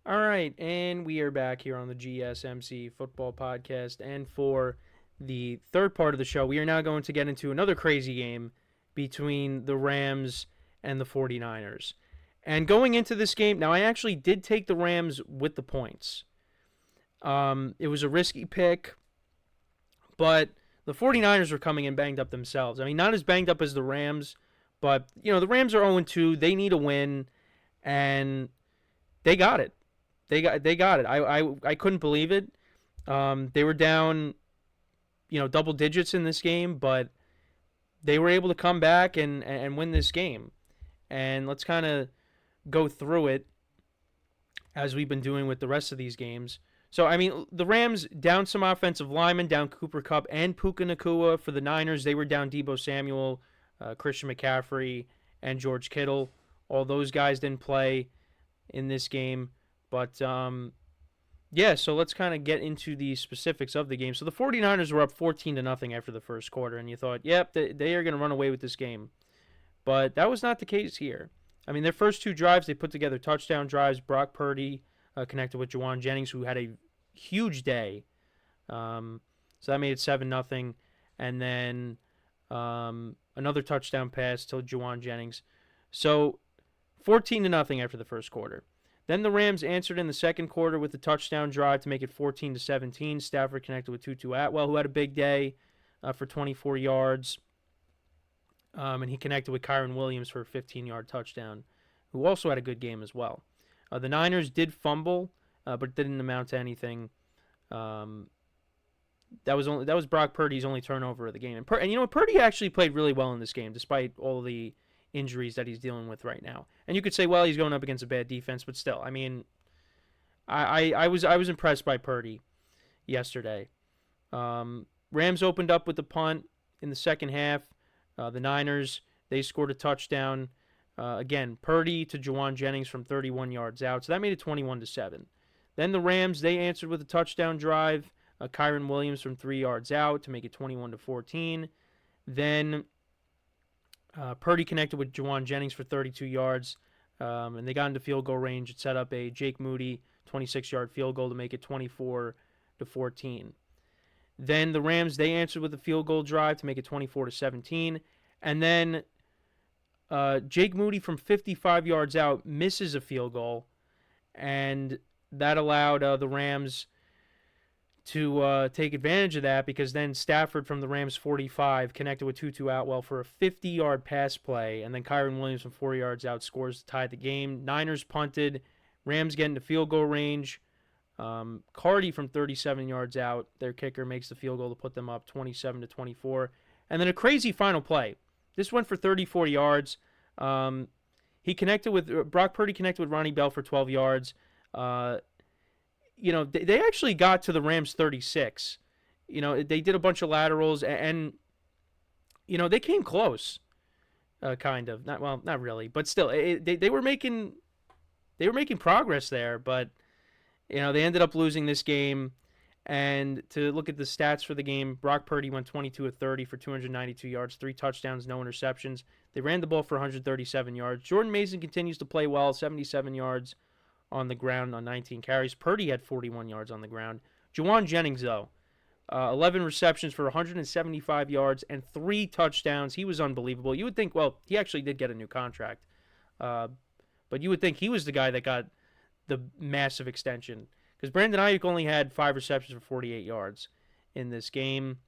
All right, and we are back here on the GSMC Football Podcast. And for the third part of the show, we are now going to get into another crazy game between the Rams and the 49ers. And going into this game, now I actually did take the Rams with the points. It was a risky pick, but the 49ers were coming in banged up themselves. I mean, not as banged up as the Rams, but, the Rams are 0-2. They need a win, and they got it. They got it. I couldn't believe it. They were down, double digits in this game, but they were able to come back and win this game. And let's kind of go through it as we've been doing with the rest of these games. So, I mean, the Rams down some offensive linemen, down Cooper Kupp and Puka Nacua. For the Niners, they were down Deebo Samuel, Christian McCaffrey, and George Kittle. All those guys didn't play in this game. But, yeah, so let's kind of get into the specifics of the game. So the 49ers were up 14-0 after the first quarter, and you thought, yep, they are going to run away with this game. But that was not the case here. I mean, their first two drives, they put together touchdown drives. Brock Purdy connected with Juwan Jennings, who had a huge day. So that made it 7-0. And then another touchdown pass to Juwan Jennings. So 14-0 after the first quarter. Then the Rams answered in the second quarter with a touchdown drive to make it 14-17. Stafford connected with Tutu Atwell, who had a big day for 24 yards. And he connected with Kyron Williams for a 15-yard touchdown, who also had a good game as well. The Niners did fumble, but it didn't amount to anything. That was Brock Purdy's only turnover of the game. And Purdy actually played really well in this game, despite all the injuries that he's dealing with right now. And you could say, well, he's going up against a bad defense, but still, I mean, I was impressed by Purdy yesterday. Rams opened up with the punt in the second half. The Niners, they scored a touchdown. Again, Purdy to Juwan Jennings from 31 yards out. So that made it 21-7. Then the Rams, they answered with a touchdown drive. Kyron Williams from 3 yards out to make it 21-14. Then Purdy connected with Juwan Jennings for 32 yards. And they got into field goal range. It set up a Jake Moody 26-yard field goal to make it 24-14. Then the Rams, they answered with a field goal drive to make it 24-17. And then Jake Moody from 55 yards out misses a field goal. And that allowed the Rams to take advantage of that, because then Stafford from the Rams 45 connected with Tutu Atwell for a 50-yard pass play. And then Kyron Williams from 4 yards out scores to tie the game. Niners punted. Rams get into field goal range. Cardi from 37 yards out, their kicker, makes the field goal to put them up 27-24. And then a crazy final play. This went for 34 yards. He connected with Brock Purdy connected with Ronnie Bell for 12 yards. They actually got to the Rams 36. They did a bunch of laterals, and they came close, kind of. Not really, but still, they were making progress there, but. They ended up losing this game. And to look at the stats for the game, Brock Purdy went 22 of 30 for 292 yards, 3 touchdowns, no interceptions. They ran the ball for 137 yards. Jordan Mason continues to play well, 77 yards on the ground on 19 carries. Purdy had 41 yards on the ground. Juwan Jennings, though, 11 receptions for 175 yards and 3 touchdowns. He was unbelievable. You would think, well, he actually did get a new contract. But you would think he was the guy that got the massive extension, because Brandon Ayuk only had 5 receptions for 48 yards in this game.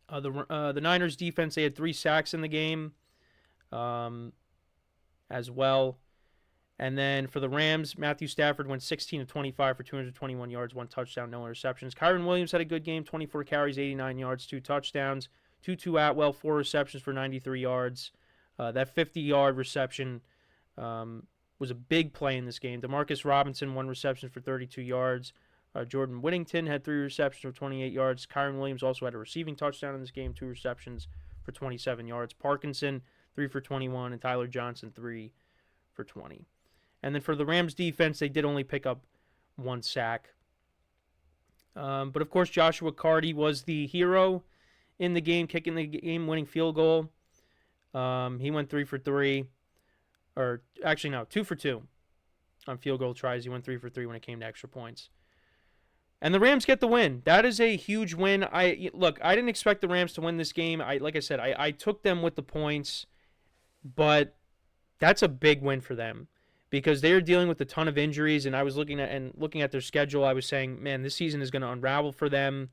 The Niners defense, they had 3 sacks in the game as well. And then for the Rams, Matthew Stafford went 16 of 25 for 221 yards, 1 touchdown, no interceptions. Kyron Williams had a good game, 24 carries, 89 yards, 2 touchdowns. Tutu Atwell, 4 receptions for 93 yards. That 50-yard reception was a big play in this game. Demarcus Robinson, 1 reception for 32 yards. Jordan Whittington had 3 receptions for 28 yards. Kyron Williams also had a receiving touchdown in this game, 2 receptions for 27 yards. Parkinson, 3 for 21, and Tyler Johnson, 3 for 20. And then for the Rams defense, they did only pick up 1 sack. But of course, Joshua Cardi was the hero in the game, kicking the game-winning field goal. He went 3 for 3. Or actually, no, 2 for 2. on field goal tries. He went 3 for 3 when it came to extra points. And the Rams get the win. That is a huge win. I didn't expect the Rams to win this game. Like I said, I took them with the points, but that's a big win for them because they are dealing with a ton of injuries. And I was looking at their schedule. I was saying, man, this season is going to unravel for them,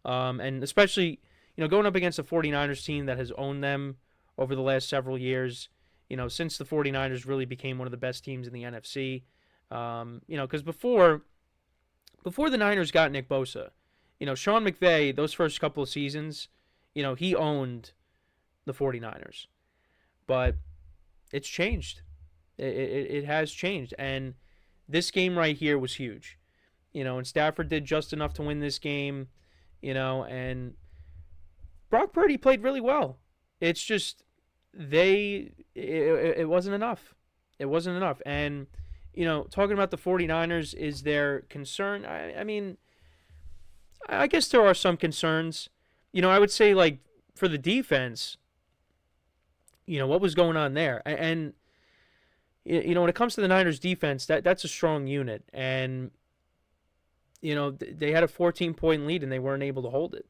and especially going up against a 49ers team that has owned them over the last several years. Since the 49ers really became one of the best teams in the NFC. Because before the Niners got Nick Bosa, Sean McVay, those first couple of seasons, he owned the 49ers. But it's changed. It has changed. And this game right here was huge. And Stafford did just enough to win this game, and Brock Purdy played really well. It's just it wasn't enough. It wasn't enough. And talking about the 49ers, is there concern? I mean, I guess there are some concerns. I would say, like, for the defense, what was going on there? And, when it comes to the Niners defense, that's a strong unit. And, they had a 14-point lead and they weren't able to hold it.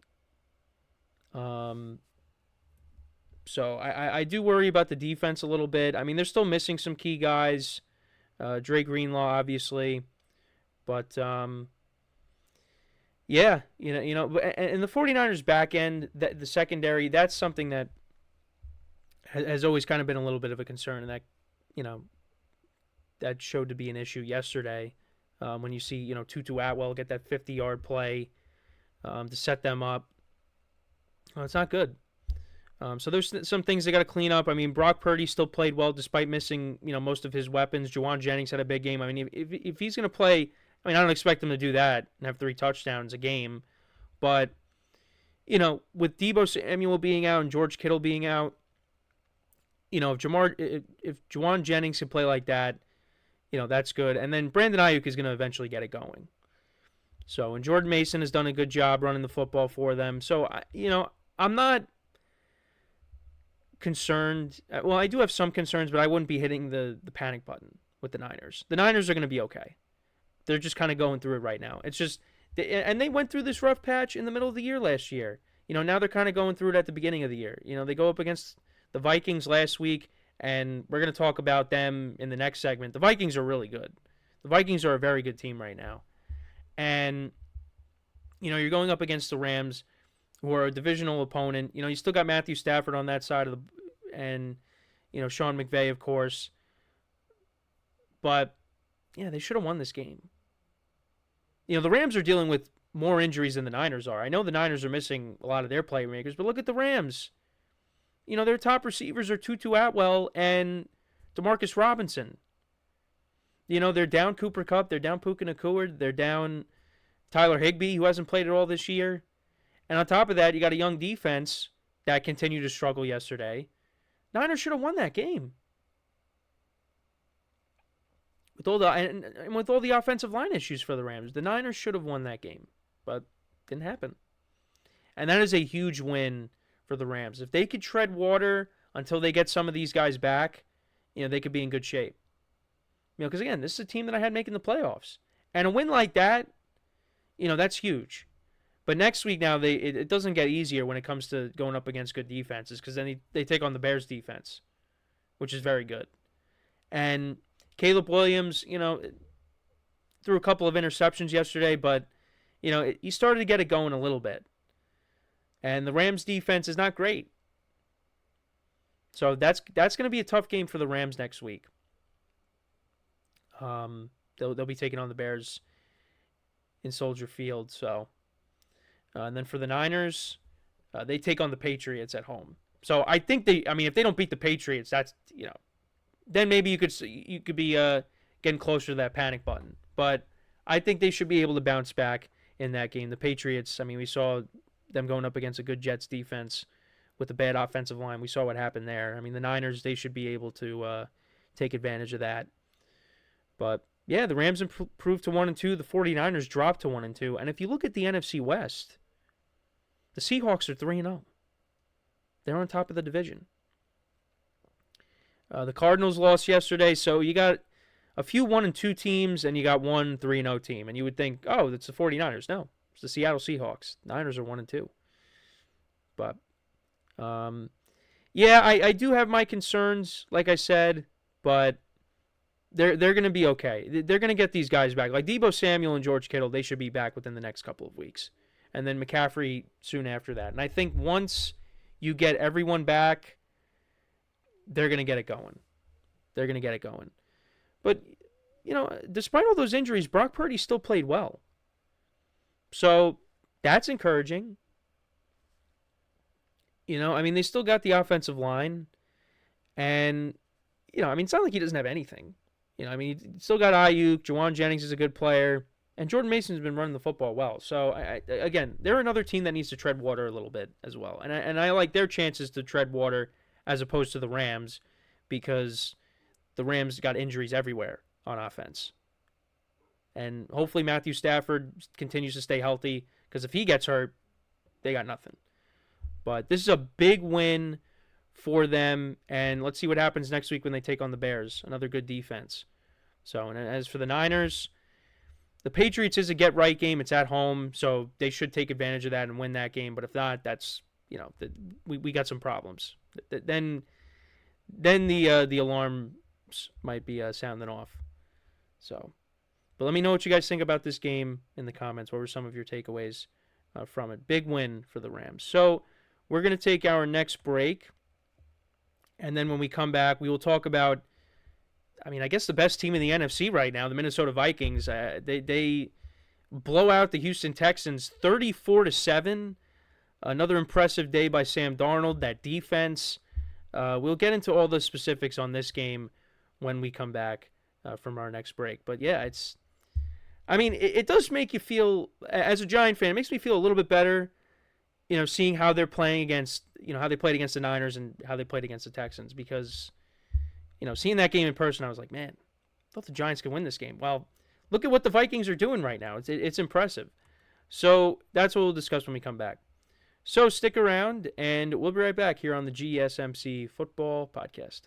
So I do worry about the defense a little bit. I mean, they're still missing some key guys. Dre Greenlaw, obviously, but yeah, and the 49ers back end, the secondary, that's something that has always kind of been a little bit of a concern, and that that showed to be an issue yesterday when you see Tutu Atwell get that 50-yard play to set them up. Well, it's not good. So there's some things they got to clean up. I mean, Brock Purdy still played well despite missing, most of his weapons. Juwan Jennings had a big game. I mean, if he's going to play, I don't expect him to do that and have 3 touchdowns a game. But, with Deebo Samuel being out and George Kittle being out, if Juwan Jennings can play like that, that's good. And then Brandon Ayuk is going to eventually get it going. So, and Jordan Mason has done a good job running the football for them. So, I'm not concerned. Well, I do have some concerns, but I wouldn't be hitting the panic button with the Niners. The Niners are going to be okay. They're just kind of going through it right now. It's just, and they went through this rough patch in the middle of the year last year. Now they're kind of going through it at the beginning of the year. They go up against the Vikings last week, and we're going to talk about them in the next segment. The Vikings are really good. The Vikings are a very good team right now. And, you're going up against the Rams, who are a divisional opponent. You still got Matthew Stafford on that side of and Sean McVay, of course. But yeah, they should have won this game. The Rams are dealing with more injuries than the Niners are. I know the Niners are missing a lot of their playmakers, but look at the Rams. Their top receivers are Tutu Atwell and Demarcus Robinson. They're down Cooper Kupp, they're down Puka Nacua, they're down Tyler Higbee, who hasn't played at all this year. And on top of that, you got a young defense that continued to struggle yesterday. Niners should have won that game. With all the offensive line issues for the Rams, the Niners should have won that game, but didn't happen. And that is a huge win for the Rams. If they could tread water until they get some of these guys back, they could be in good shape. Because again, this is a team that I had making the playoffs, and a win like that, that's huge. But next week now, it doesn't get easier when it comes to going up against good defenses, because then they take on the Bears defense, which is very good. And Caleb Williams, threw a couple of interceptions yesterday, but, he started to get it going a little bit. And the Rams defense is not great. So that's going to be a tough game for the Rams next week. They'll be taking on the Bears in Soldier Field, so... and then for the Niners, they take on the Patriots at home. So I think if they don't beat the Patriots, that's, then maybe you could be getting closer to that panic button. But I think they should be able to bounce back in that game. The Patriots, we saw them going up against a good Jets defense with a bad offensive line. We saw what happened there. The Niners, they should be able to take advantage of that. But yeah, the Rams improved to 1-2. The 49ers dropped to 1-2. And if you look at the NFC West, the Seahawks are 3-0. They're on top of the division. The Cardinals lost yesterday, so you got a few 1-2 teams, and you got one 3-0 team. And you would think, oh, that's the 49ers. No, it's the Seattle Seahawks. Niners are 1-2. But, yeah, I do have my concerns, like I said, but they're going to be okay. They're going to get these guys back. Like Deebo Samuel and George Kittle, they should be back within the next couple of weeks. And then McCaffrey soon after that. And I think once you get everyone back, they're going to get it going. They're going to get it going. But, despite all those injuries, Brock Purdy still played well. So that's encouraging. They still got the offensive line. And, it's not like he doesn't have anything. You still got Ayuk. Jawan Jennings is a good player. And Jordan Mason's been running the football well. So, again, they're another team that needs to tread water a little bit as well. And I like their chances to tread water as opposed to the Rams, because the Rams got injuries everywhere on offense. And hopefully Matthew Stafford continues to stay healthy, because if he gets hurt, they got nothing. But this is a big win for them, and let's see what happens next week when they take on the Bears, another good defense. So, and as for the Niners, the Patriots is a get-right game. It's at home, so they should take advantage of that and win that game. But if not, that's, we got some problems. Then the alarms might be sounding off. So, but let me know what you guys think about this game in the comments. What were some of your takeaways from it? Big win for the Rams. So we're going to take our next break, and then when we come back, we will talk about, I guess the best team in the NFC right now, the Minnesota Vikings. They blow out the Houston Texans 34-7. Another impressive day by Sam Darnold. That defense. We'll get into all the specifics on this game when we come back from our next break. But yeah, it does make you feel, as a Giant fan, it makes me feel a little bit better, seeing how they're playing against, how they played against the Niners and how they played against the Texans, because, seeing that game in person, I was like, man, I thought the Giants could win this game. Well, look at what the Vikings are doing right now. It's impressive. So that's what we'll discuss when we come back. So stick around, and we'll be right back here on the GSMC Football Podcast.